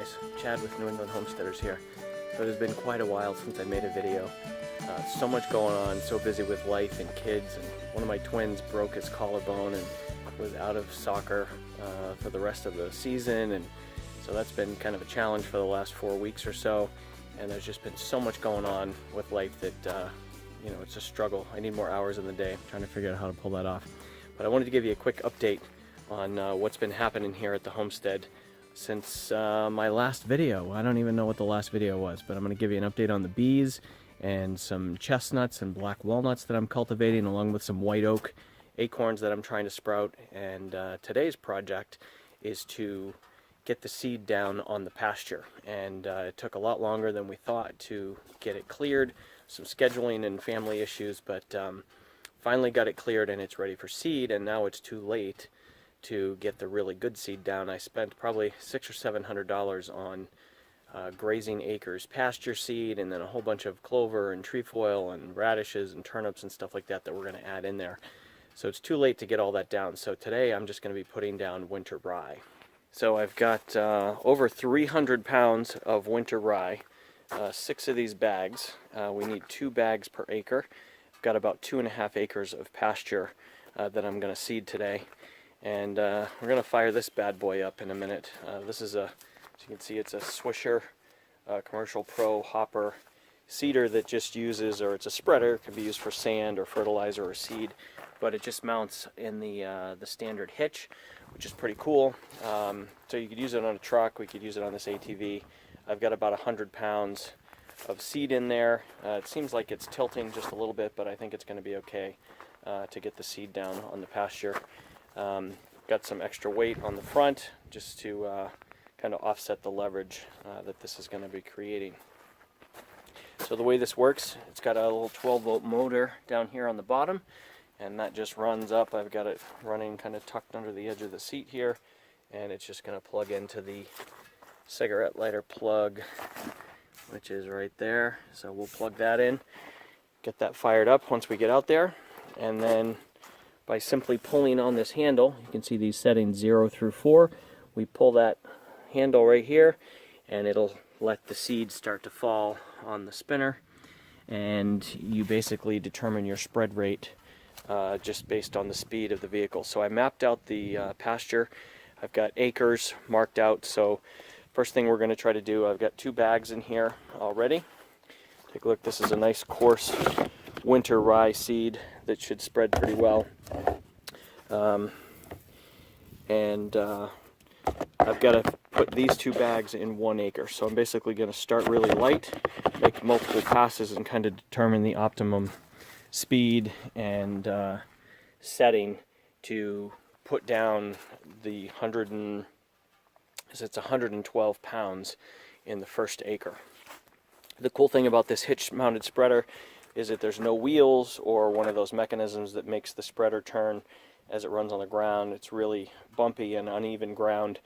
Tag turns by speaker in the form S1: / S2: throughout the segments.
S1: guys, Chad with New England Homesteaders here. So it has been quite a while since I made a video. So much going on, so busy with life and kids, and one of my twins broke his collarbone and was out of soccer for the rest of the season, and so that's been kind of a challenge for the last 4 weeks or so, and there's just been so much going on with life that you know, it's a struggle. I need more hours in the day. I'm trying to figure out how to pull that off. But I wanted to give you a quick update on what's been happening here at the homestead since my last video. I don't even know what the last video was, but I'm going to give you an update on the bees and some chestnuts and black walnuts that I'm cultivating, along with some white oak acorns that I'm trying to sprout. And today's project is to get the seed down on the pasture, and it took a lot longer than we thought to get it cleared. Some scheduling and family issues, but finally got it cleared and it's ready for seed, and now it's too late to get the really good seed down. I spent probably $600 or $700 on grazing acres pasture seed, and then a whole bunch of clover and trefoil and radishes and turnips and stuff like that that we're going to add in there. So it's too late to get all that down. So today I'm just going to be putting down winter rye. So I've got over 300 pounds of winter rye, 6 of these bags. We need 2 bags per acre. I've got about 2.5 acres of pasture that I'm going to seed today. And we're going to fire this bad boy up in a minute. This is a, as you can see, it's a Swisher Commercial Pro hopper seeder that just uses, or it's a spreader. It can be used for sand or fertilizer or seed, but it just mounts in the standard hitch, which is pretty cool. So you could use it on a truck. We could use it on this ATV. I've got about 100 pounds of seed in there. It seems like it's tilting just a little bit, but I think it's going to be okay to get the seed down on the pasture. Got some extra weight on the front just to kind of offset the leverage that this is going to be creating. So the way this works, it's got a little 12-volt motor down here on the bottom, and that just runs up. I've got it running kind of tucked under the edge of the seat here, and it's just going to plug into the cigarette lighter plug, which is right there. So we'll plug that in, get that fired up once we get out there, and then by simply pulling on this handle, you can see these settings 0 through 4. We pull that handle right here, and it'll let the seed start to fall on the spinner, and you basically determine your spread rate just based on the speed of the vehicle. So I mapped out the pasture. I've got acres marked out. So first thing we're going to try to do, I've got 2 bags in here already. Take a look. This is a nice coarse winter rye seed that should spread pretty well. I've got to put these 2 bags in 1 acre. So I'm basically going to start really light, make multiple passes, and kind of determine the optimum speed and setting to put down the 112 pounds in the first acre. The cool thing about this hitch-mounted spreader is that there's no wheels or one of those mechanisms that makes the spreader turn as it runs on the ground. It's really bumpy and uneven ground.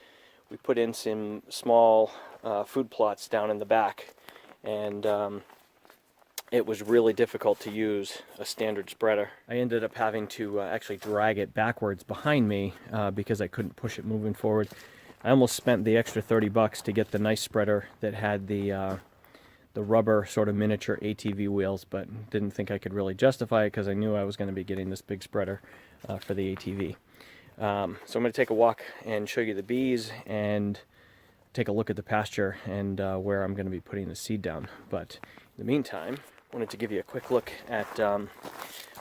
S1: We put in some small food plots down in the back, and it was really difficult to use a standard spreader. I ended up having to actually drag it backwards behind me because I couldn't push it moving forward. I almost spent the extra $30 to get the nice spreader that had the rubber sort of miniature ATV wheels, but didn't think I could really justify it because I knew I was going to be getting this big spreader for the ATV. So I'm going to take a walk and show you the bees and take a look at the pasture and where I'm going to be putting the seed down. But in the meantime, I wanted to give you a quick look at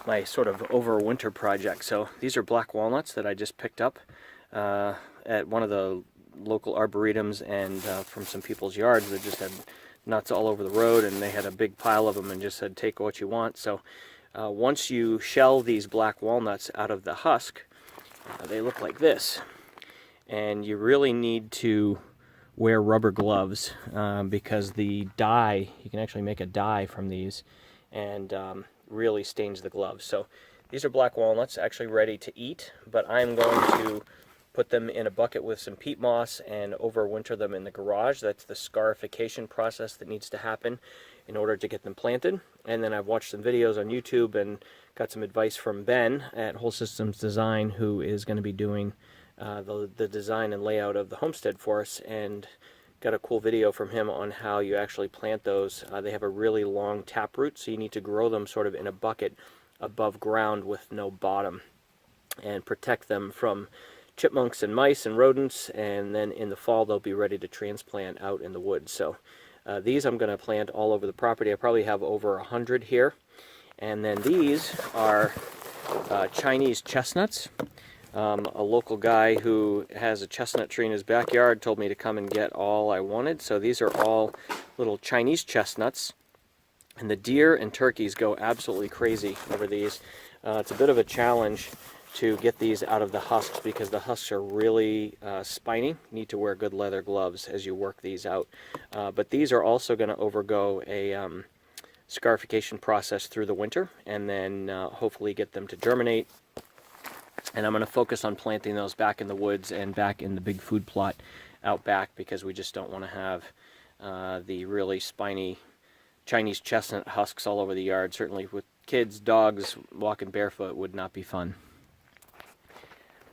S1: my sort of overwinter project. So these are black walnuts that I just picked up at one of the local arboretums and from some people's yards that just had nuts all over the road, and they had a big pile of them and just said take what you want. So once you shell these black walnuts out of the husk, they look like this, and you really need to wear rubber gloves because the dye, you can actually make a dye from these, and really stains the gloves. So these are black walnuts actually ready to eat, but I'm going to put them in a bucket with some peat moss and overwinter them in the garage. That's the scarification process that needs to happen in order to get them planted. And then I've watched some videos on YouTube and got some advice from Ben at Whole Systems Design, who is going to be doing the design and layout of the homestead for us, and got a cool video from him on how you actually plant those. They have a really long taproot, so you need to grow them sort of in a bucket above ground with no bottom and protect them from chipmunks and mice and rodents, and then in the fall they'll be ready to transplant out in the woods. So these I'm going to plant all over the property. I probably have over 100 here. And then these are Chinese chestnuts. A local guy who has a chestnut tree in his backyard told me to come and get all I wanted. So these are all little Chinese chestnuts. And the deer and turkeys go absolutely crazy over these. It's a bit of a challenge to get these out of the husks because the husks are really spiny. You need to wear good leather gloves as you work these out. But these are also going to undergo a scarification process through the winter, and then hopefully get them to germinate. And I'm going to focus on planting those back in the woods and back in the big food plot out back, because we just don't want to have the really spiny Chinese chestnut husks all over the yard. Certainly with kids, dogs, walking barefoot would not be fun.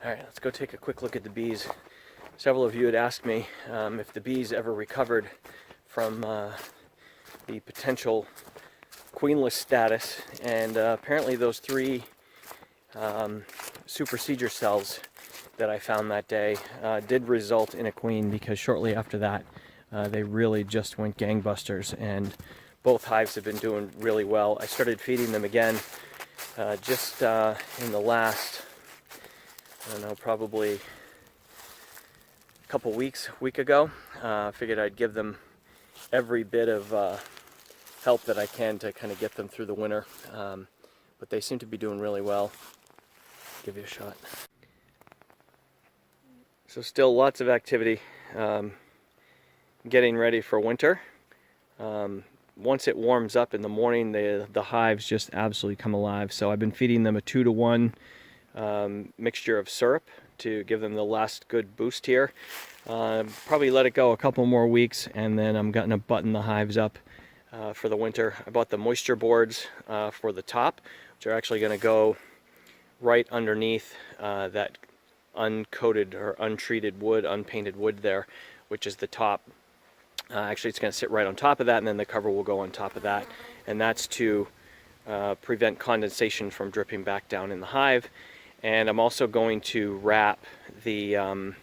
S1: Alright, let's go take a quick look at the bees. Several of you had asked me if the bees ever recovered from the potential queenless status, and apparently those 3 supersedure cells that I found that day did result in a queen, because shortly after that they really just went gangbusters, and both hives have been doing really well. I started feeding them again just in the last, I don't know, probably a couple week ago. Figured I'd give them every bit of help that I can to kind of get them through the winter, but they seem to be doing really well. Give you a shot. So still lots of activity, getting ready for winter. Once it warms up in the morning, the hives just absolutely come alive. So I've been feeding them a 2-to-1 mixture of syrup to give them the last good boost here. Probably let it go a couple more weeks, and then I'm going to button the hives up for the winter. I bought the moisture boards for the top, which are actually going to go right underneath that uncoated or untreated wood, unpainted wood there, which is the top. Actually, it's going to sit right on top of that, and then the cover will go on top of that, and that's to prevent condensation from dripping back down in the hive. And I'm also going to wrap the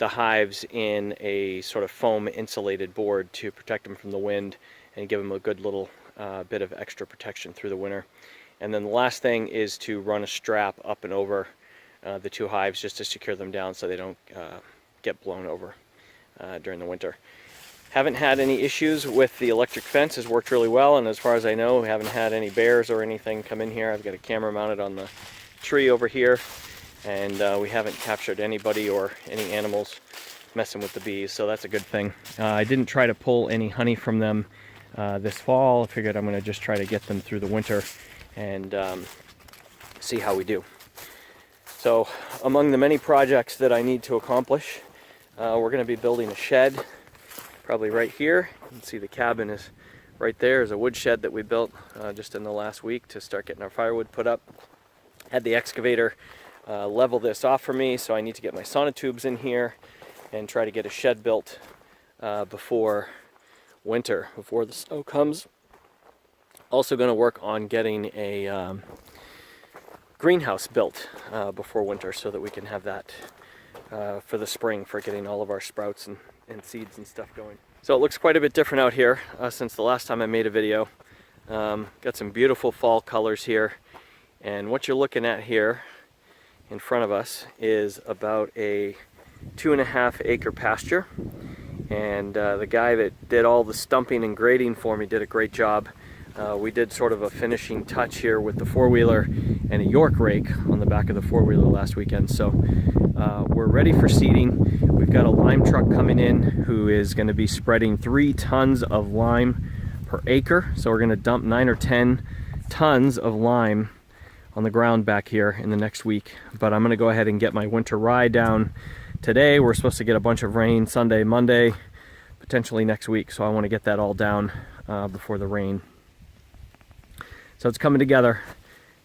S1: hives in a sort of foam insulated board to protect them from the wind and give them a good little bit of extra protection through the winter. And then the last thing is to run a strap up and over the 2 hives just to secure them down so they don't get blown over during the winter. Haven't had any issues with the electric fence. Has worked really well, and as far as I know, we haven't had any bears or anything come in here. I've got a camera mounted on the tree over here, and we haven't captured anybody or any animals messing with the bees, so that's a good thing. I didn't try to pull any honey from them this fall. I figured I'm going to just try to get them through the winter and see how we do. So among the many projects that I need to accomplish, we're going to be building a shed probably right here. You can see the cabin is right there. Is a wood shed that we built just in the last week to start getting our firewood put up. Had the excavator level this off for me, so I need to get my sonotubes in here and try to get a shed built before winter, before the snow comes. Also going to work on getting a greenhouse built before winter so that we can have that for the spring for getting all of our sprouts and seeds and stuff going. So it looks quite a bit different out here since the last time I made a video. Got some beautiful fall colors here, and what you're looking at here in front of us is about a 2.5 acre pasture, and the guy that did all the stumping and grading for me did a great job. We did sort of a finishing touch here with the 4-wheeler and a York rake on the back of the 4-wheeler last weekend. So we're ready for seeding. We've got a lime truck coming in who is going to be spreading 3 tons of lime per acre. So we're going to dump 9 or 10 tons of lime on the ground back here in the next week. But I'm going to go ahead and get my winter rye down today. We're supposed to get a bunch of rain Sunday, Monday, potentially next week. So I want to get that all down before the rain. So it's coming together.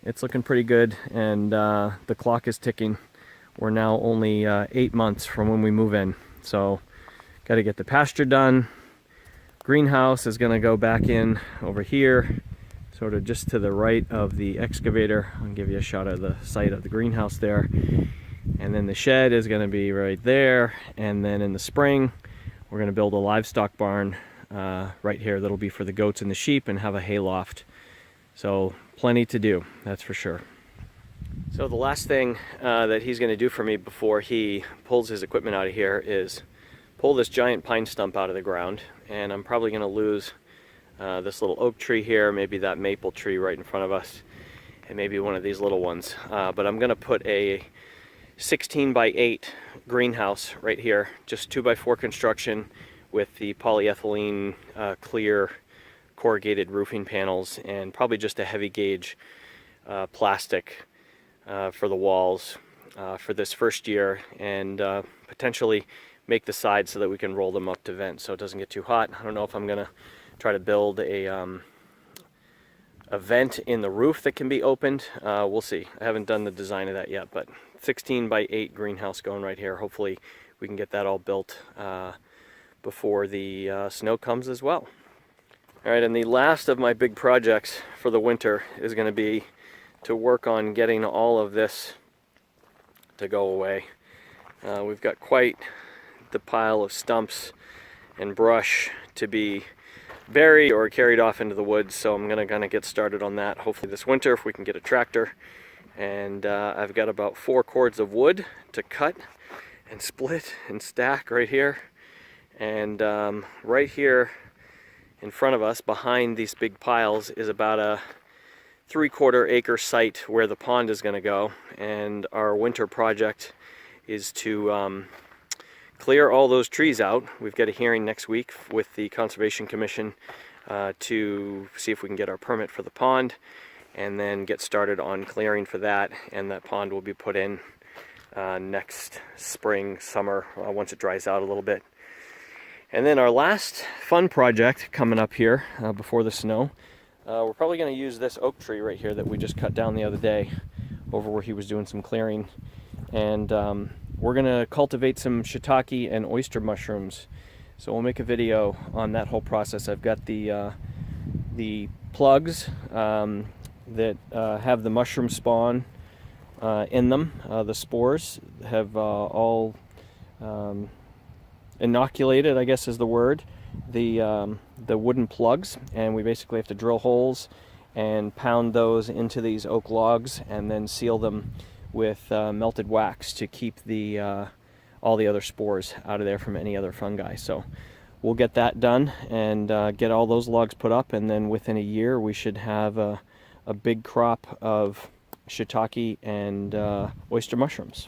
S1: It's looking pretty good, and the clock is ticking. We're now only 8 months from when we move in. So got to get the pasture done. Greenhouse is going to go back in over here, sort of just to the right of the excavator. I'll give you a shot of the site of the greenhouse there. And then the shed is going to be right there. And then in the spring, we're going to build a livestock barn right here that'll be for the goats and the sheep, and have a hay loft. So plenty to do, that's for sure. So the last thing that he's going to do for me before he pulls his equipment out of here is pull this giant pine stump out of the ground. And I'm probably going to lose this little oak tree here, maybe that maple tree right in front of us, and maybe one of these little ones. But I'm going to put a 16 by 8 greenhouse right here, just 2x4 construction with the polyethylene clear corrugated roofing panels, and probably just a heavy gauge plastic for the walls for this first year, and potentially make the sides so that we can roll them up to vent so it doesn't get too hot. I don't know if I'm gonna try to build a vent in the roof that can be opened. We'll see. I haven't done the design of that yet, but 16 by 8 greenhouse going right here. Hopefully we can get that all built before the snow comes as well. All right, and the last of my big projects for the winter is going to be to work on getting all of this to go away. We've got quite the pile of stumps and brush to be buried or carried off into the woods, so I'm gonna get started on that hopefully this winter if we can get a tractor. And I've got about 4 cords of wood to cut and split and stack right here. And right here in front of us, behind these big piles, is about a 3/4 acre site where the pond is going to go. And our winter project is to clear all those trees out. We've got a hearing next week with the Conservation Commission to see if we can get our permit for the pond, and then get started on clearing for that. And that pond will be put in next spring, summer, once it dries out a little bit. And then our last fun project coming up here before the snow, we're probably going to use this oak tree right here that we just cut down the other day over where he was doing some clearing. And we're going to cultivate some shiitake and oyster mushrooms. So we'll make a video on that whole process. I've got the plugs that have the mushroom spawn in them. The spores have all inoculated, I guess is the word, the wooden plugs, and we basically have to drill holes and pound those into these oak logs and then seal them with melted wax to keep the all the other spores out of there from any other fungi. So we'll get that done and get all those logs put up, and then within a year we should have a big crop of shiitake and oyster mushrooms.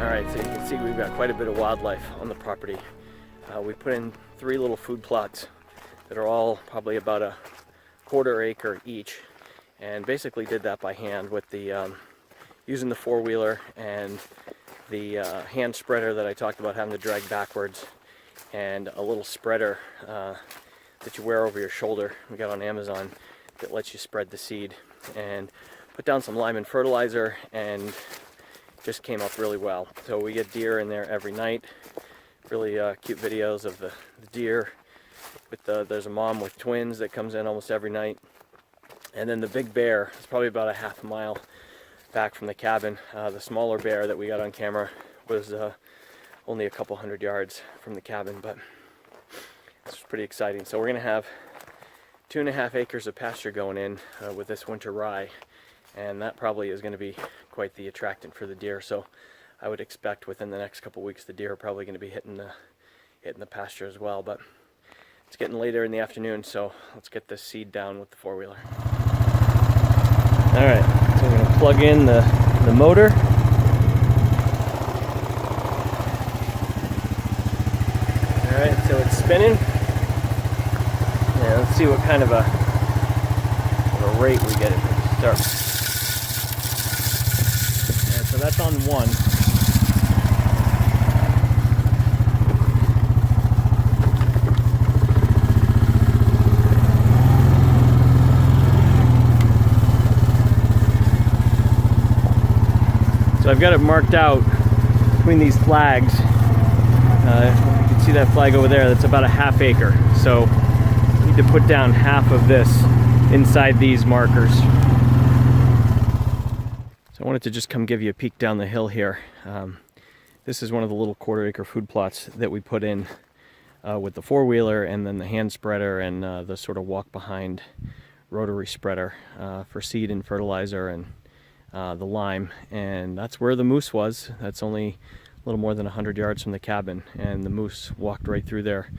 S1: Alright, so you can see we've got quite a bit of wildlife on the property. We put in 3 little food plots that are all probably about a 1/4 acre each, and basically did that by hand with the using the 4-wheeler and the hand spreader that I talked about having to drag backwards, and a little spreader that you wear over your shoulder we got on Amazon that lets you spread the seed, and put down some lime and fertilizer, and just came up really well. So we get deer in there every night. Really cute videos of the deer. There's a mom with twins that comes in almost every night. And then the big bear is probably about a half a mile back from the cabin. The smaller bear that we got on camera was only a couple 100 yards from the cabin, but this was pretty exciting. So we're gonna have 2.5 acres of pasture going in with this winter rye. and that probably is going to be quite the attractant for the deer. So I would expect within the next couple weeks the deer are probably going to be hitting the pasture as well. But it's getting later in the afternoon, so let's get this seed down with the four-wheeler. All right, so we're going to plug in the motor. All right, so it's spinning. Yeah, let's see what kind of a rate we get it to start. Yeah, so that's on 1. So I've got it marked out between these flags. You can see that flag over there, that's about a ½ acre. So I need to put down half of this inside these markers. So I wanted to just come give you a peek down the hill here. This is one of the little quarter-acre food plots that we put in with the four-wheeler and then the hand spreader and the sort of walk-behind rotary spreader for seed and fertilizer and the lime. And that's where the moose was. That's only a little more than 100 yards from the cabin, and the moose walked right through there.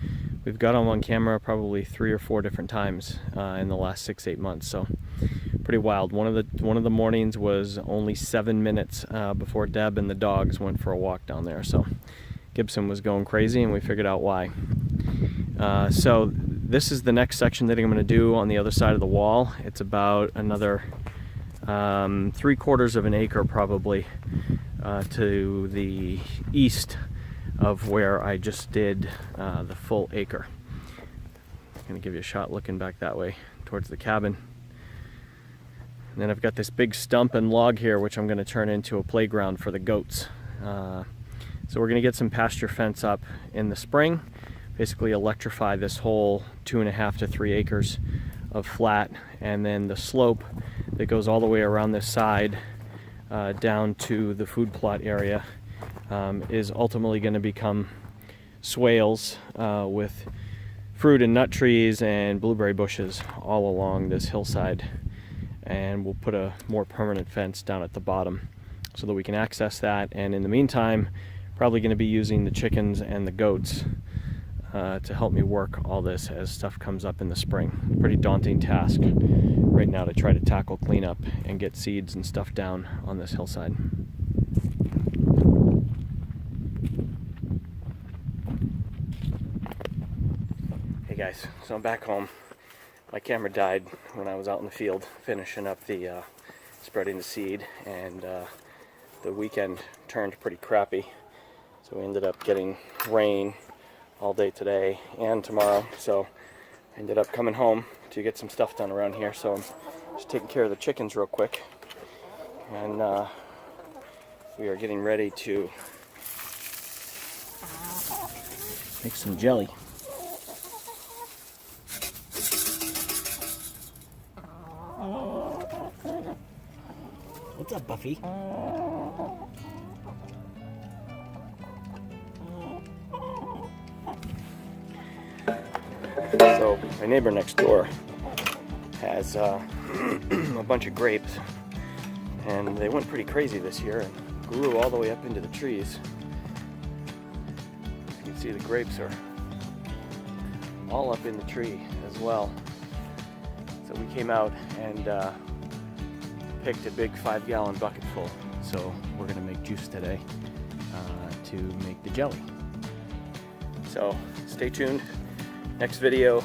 S1: We've got them on camera probably 3 or 4 different times in the last 6-8 months, so pretty wild. One of the mornings was only 7 minutes before Deb and the dogs went for a walk down there, so Gibson was going crazy and we figured out why. So this is the next section that I'm going to do on the other side of the wall. It's about another 3/4 of an acre probably to the east of where I just did the full acre. I'm going to give you a shot looking back that way towards the cabin. And then I've got this big stump and log here which I'm going to turn into a playground for the goats. So we're going to get some pasture fence up in the spring, basically electrify this whole 2.5 to 3 acres of flat, and then the slope that goes all the way around this side down to the food plot area is ultimately going to become swales with fruit and nut trees and blueberry bushes all along this hillside, and we'll put a more permanent fence down at the bottom so that we can access that. And in the meantime, probably going to be using the chickens and the goats to help me work all this as stuff comes up in the spring. Pretty daunting task right now to try to tackle cleanup and get seeds and stuff down on this hillside. Hey guys, so I'm back home. My camera died when I was out in the field finishing up the spreading the seed, and the weekend turned pretty crappy, so we ended up getting rain all day today and tomorrow, so I ended up coming home to get some stuff done around here. So I'm just taking care of the chickens real quick, and we are getting ready to make some jelly. What's up, Buffy? So my neighbor next door has a bunch of grapes, and they went pretty crazy this year and grew all the way up into the trees. You can see the grapes are all up in the tree as well. So we came out and picked a big 5-gallon bucket full. So we're gonna make juice today to make the jelly. So stay tuned. Next video,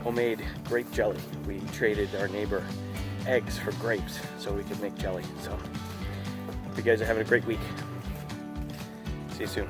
S1: homemade grape jelly. We traded our neighbor eggs for grapes so we could make jelly. So hope you guys are having a great week. See you soon.